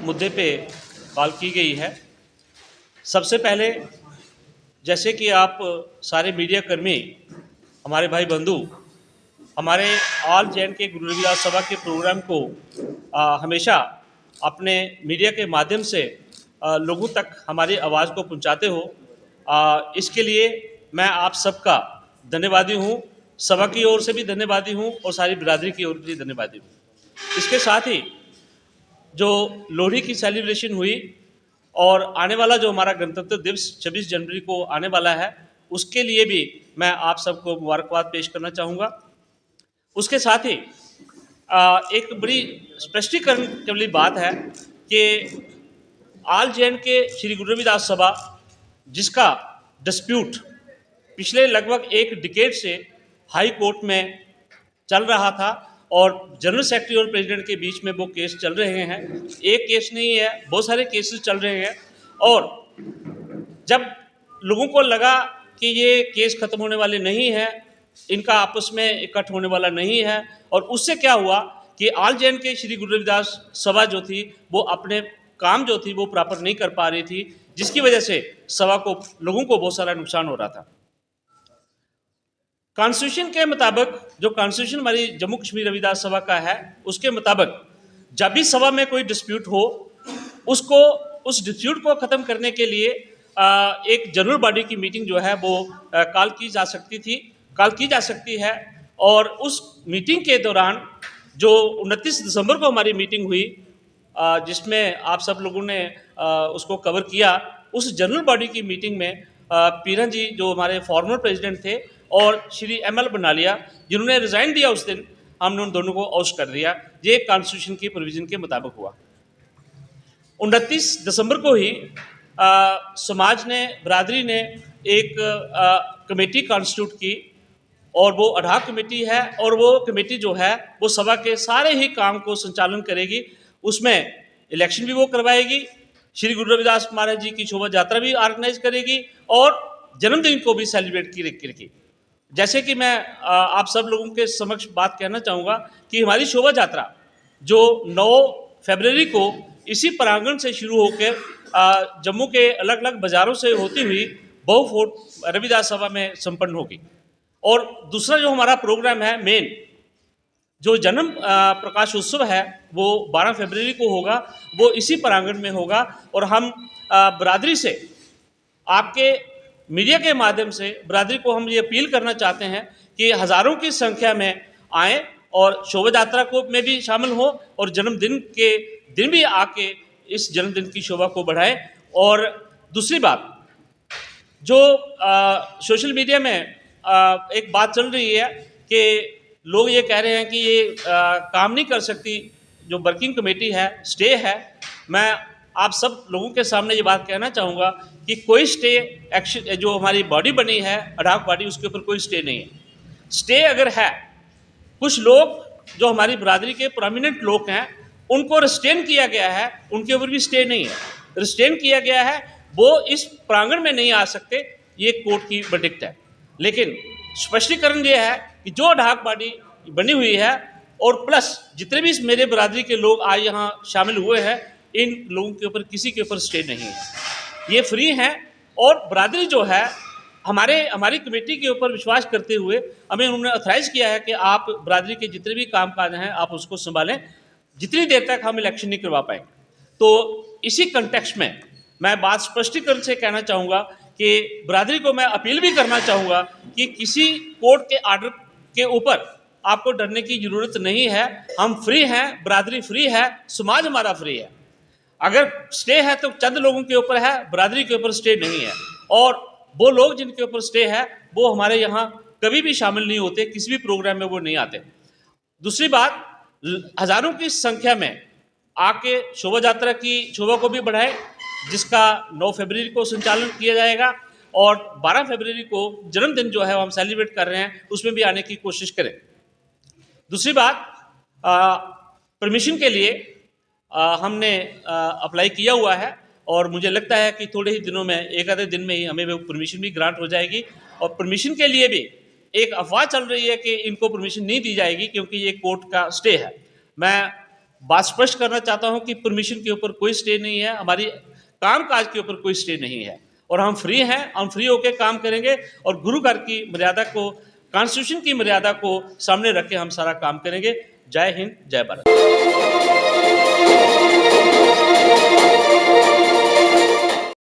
मुद्दे पे कॉल की गई है। सबसे पहले जैसे कि आप सारे मीडिया कर्मी, हमारे भाई बंधु, हमारे ऑल जे.एंड.के गुरु रविदास सभा के प्रोग्राम को हमेशा अपने मीडिया के माध्यम से लोगों तक हमारी आवाज़ को पहुंचाते हो, इसके लिए मैं आप सबका धन्यवादी हूं। सभा की ओर से भी धन्यवादी हूं और सारी बिरादरी की ओर से भी धन्यवादी हूं। इसके साथ ही जो लोहड़ी की सेलिब्रेशन हुई और आने वाला जो हमारा गणतंत्र दिवस 26 जनवरी को आने वाला है, उसके लिए भी मैं आप सबको मुबारकबाद पेश करना चाहूँगा। उसके साथ ही एक बड़ी स्पष्टीकरण वाली बात है कि ऑल जे.एंड.के श्री गुरु रविदास सभा, जिसका डिस्प्यूट पिछले लगभग एक डिकेड से हाई कोर्ट में चल रहा था और जनरल सेक्रेटरी और प्रेसिडेंट के बीच में वो केस चल रहे हैं। एक केस नहीं है, बहुत सारे केसेस चल रहे हैं। और जब लोगों को लगा कि ये केस खत्म होने वाले नहीं है, इनका आपस में इकट्ठ होने वाला नहीं है, और उससे क्या हुआ कि ऑल जे.एंड.के श्री गुरु रविदास सभा जो थी वो अपने काम जो थी वो प्रॉपर नहीं कर पा रही थी, जिसकी वजह से सभा को, लोगों को बहुत सारा नुकसान हो रहा था। कॉन्स्टिट्यूशन के मुताबिक, जो कॉन्स्टिट्यूशन हमारी जम्मू कश्मीर रविदास सभा का है, उसके मुताबिक जब भी सभा में कोई डिस्प्यूट हो, उसको उस डिस्प्यूट को ख़त्म करने के लिए एक जनरल बॉडी की मीटिंग जो है वो कॉल की जा सकती है। और उस मीटिंग के दौरान जो 29 दिसंबर को हमारी मीटिंग हुई, जिसमें आप सब लोगों ने उसको कवर किया, उस जनरल बॉडी की मीटिंग में पीरन जी जो हमारे फॉर्मर प्रेसिडेंट थे और श्री एम.एल. बनालिया जिन्होंने रिज़ाइन दिया, उस दिन हमने उन दोनों को आउट कर दिया। ये कॉन्स्टिट्यूशन की प्रोविज़न के मुताबिक हुआ। 29 दिसंबर को ही समाज ने, बिरादरी ने एक कमेटी कॉन्स्टिट्यूट की और वो अडॉक कमेटी है, और वो कमेटी जो है वो सभा के सारे ही काम को संचालन करेगी। उसमें इलेक्शन भी वो करवाएगी, श्री गुरु रविदास महाराज जी की शोभा यात्रा भी ऑर्गेनाइज करेगी और जन्मदिन को भी सेलिब्रेट करेगी। जैसे कि मैं आप सब लोगों के समक्ष बात कहना चाहूँगा कि हमारी शोभा यात्रा जो 9 फरवरी को इसी प्रांगण से शुरू होकर जम्मू के अलग अलग बाज़ारों से होती हुई बहु फोर्ट रविदास सभा में संपन्न होगी। और दूसरा जो हमारा प्रोग्राम है मेन, जो जन्म प्रकाश उत्सव है, वो 12 फरवरी को होगा, वो इसी प्रांगण में होगा। और हम बिरादरी से, आपके मीडिया के माध्यम से बिरादरी को हम ये अपील करना चाहते हैं कि हज़ारों की संख्या में आएँ और शोभा यात्रा को में भी शामिल हो और जन्मदिन के दिन भी आके इस जन्मदिन की शोभा को बढ़ाएं। और दूसरी बात, जो सोशल मीडिया में एक बात चल रही है कि लोग ये कह रहे हैं कि ये काम नहीं कर सकती, जो वर्किंग कमेटी है, स्टे है। मैं आप सब लोगों के सामने ये बात कहना चाहूँगा कि कोई स्टे एक्शन, जो हमारी बॉडी बनी है अडॉक बॉडी, उसके ऊपर कोई स्टे नहीं है। स्टे अगर है, कुछ लोग जो हमारी बिरादरी के प्रोमिनेंट लोग हैं उनको रिस्ट्रेन किया गया है, उनके ऊपर भी स्टे नहीं है। रिस्ट्रेन किया गया है, वो इस प्रांगण में नहीं आ सकते, ये कोर्ट की वर्डिक्ट है। लेकिन स्पष्टीकरण ये है कि जो अडॉक बॉडी बनी हुई है और प्लस जितने भी मेरे बिरादरी के लोग आज यहाँ शामिल हुए हैं, इन लोगों के ऊपर किसी के ऊपर स्टे नहीं है, ये फ्री हैं। और बिरादरी जो है हमारी कमेटी के ऊपर विश्वास करते हुए हमें उन्होंने ऑथराइज किया है कि आप बिरादरी के जितने भी काम काज हैं आप उसको संभालें, जितनी देर तक हम इलेक्शन नहीं करवा पाएंगे। तो इसी कंटेक्स्ट में मैं बात स्पष्टीकरण से कहना चाहूँगा कि बिरादरी को मैं अपील भी करना चाहूँगा कि किसी कोर्ट के आर्डर के ऊपर आपको डरने की ज़रूरत नहीं है। हम फ्री हैं, बिरादरी फ्री है, समाज हमारा फ्री है। अगर स्टे है तो चंद लोगों के ऊपर है, बिरादरी के ऊपर स्टे नहीं है। और वो लोग जिनके ऊपर स्टे है वो हमारे यहाँ कभी भी शामिल नहीं होते, किसी भी प्रोग्राम में वो नहीं आते। दूसरी बात, हज़ारों की संख्या में आके शोभा यात्रा की शोभा को भी बढ़ाएं, जिसका 9 फरवरी को संचालन किया जाएगा और 12 फरवरी को जन्मदिन जो है हम सेलिब्रेट कर रहे हैं, उसमें भी आने की कोशिश करें। दूसरी बात, परमिशन के लिए हमने अप्लाई किया हुआ है और मुझे लगता है कि थोड़े ही दिनों में, एक आधे दिन में ही हमें वो परमिशन भी ग्रांट हो जाएगी। और परमिशन के लिए भी एक अफवाह चल रही है कि इनको परमिशन नहीं दी जाएगी क्योंकि ये कोर्ट का स्टे है। मैं बात स्पष्ट करना चाहता हूं कि परमिशन के ऊपर कोई स्टे नहीं है, हमारी कामकाज के ऊपर कोई स्टे नहीं है और हम फ्री हैं, हम फ्री होकर काम करेंगे और गुरु घर की मर्यादा को, कॉन्स्टिट्यूशन की मर्यादा को सामने रख के हम सारा काम करेंगे। जय हिंद, जय भारत।